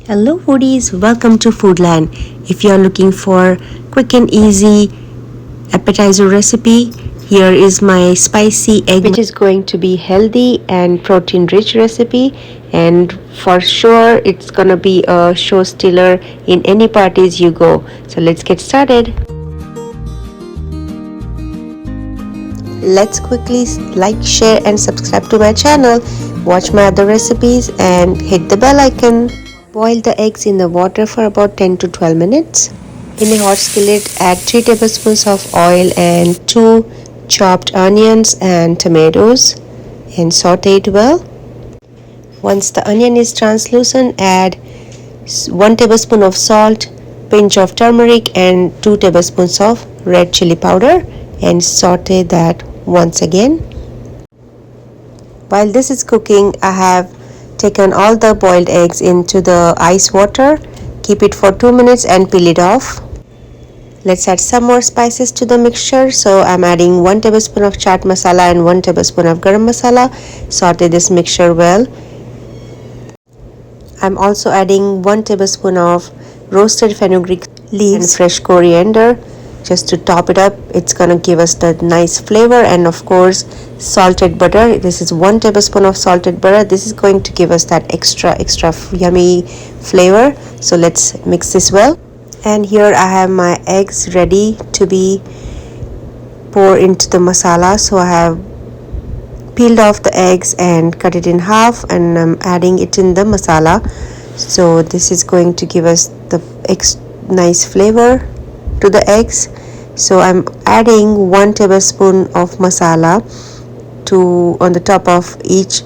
Hello foodies, welcome to Foodland. If you are looking for quick and easy appetizer recipe, here is my spicy egg, which is going to be healthy and protein rich recipe, and for sure it's gonna be a show stealer in any parties you go. So let's get started. Let's quickly like, share and subscribe to my channel. Watch my other recipes and hit the bell icon. Boil the eggs in the water for about 10 to 12 minutes. In a hot skillet, add 3 tablespoons of oil and 2 chopped onions and tomatoes and saute it well. Once the onion is translucent, add 1 tablespoon of salt, pinch of turmeric and 2 tablespoons of red chili powder and saute that once again. While this is cooking, I have taken all the boiled eggs into the ice water. Keep it for 2 minutes and peel it off. Let's add some more spices to the mixture. So I'm adding 1 tablespoon of chaat masala and 1 tablespoon of garam masala. Saute this mixture well. I'm also adding 1 tablespoon of roasted fenugreek leaves and fresh coriander just to top it up. It's gonna give us the nice flavor, and of course salted butter. This is 1 tablespoon of salted butter. This is going to give us that extra yummy flavor. So let's mix this well. And here I have my eggs ready to be poured into the masala. So I have peeled off the eggs and cut it in half, and I'm adding it in the masala. So this is going to give us the nice flavor to the eggs. So I'm adding 1 tablespoon of masala on the top of each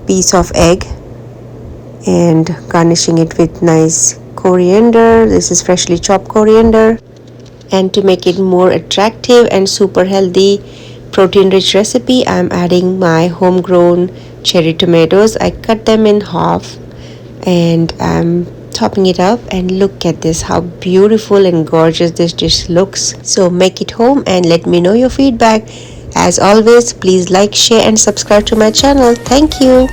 piece of egg and garnishing it with nice coriander. This is freshly chopped coriander. And to make it more attractive and super healthy protein rich recipe, I'm adding my homegrown cherry tomatoes. I cut them in half and I'm topping it up, and look at this, how beautiful and gorgeous this dish looks. So make it home and let me know your feedback. As always, please like, share and subscribe to my channel. Thank you.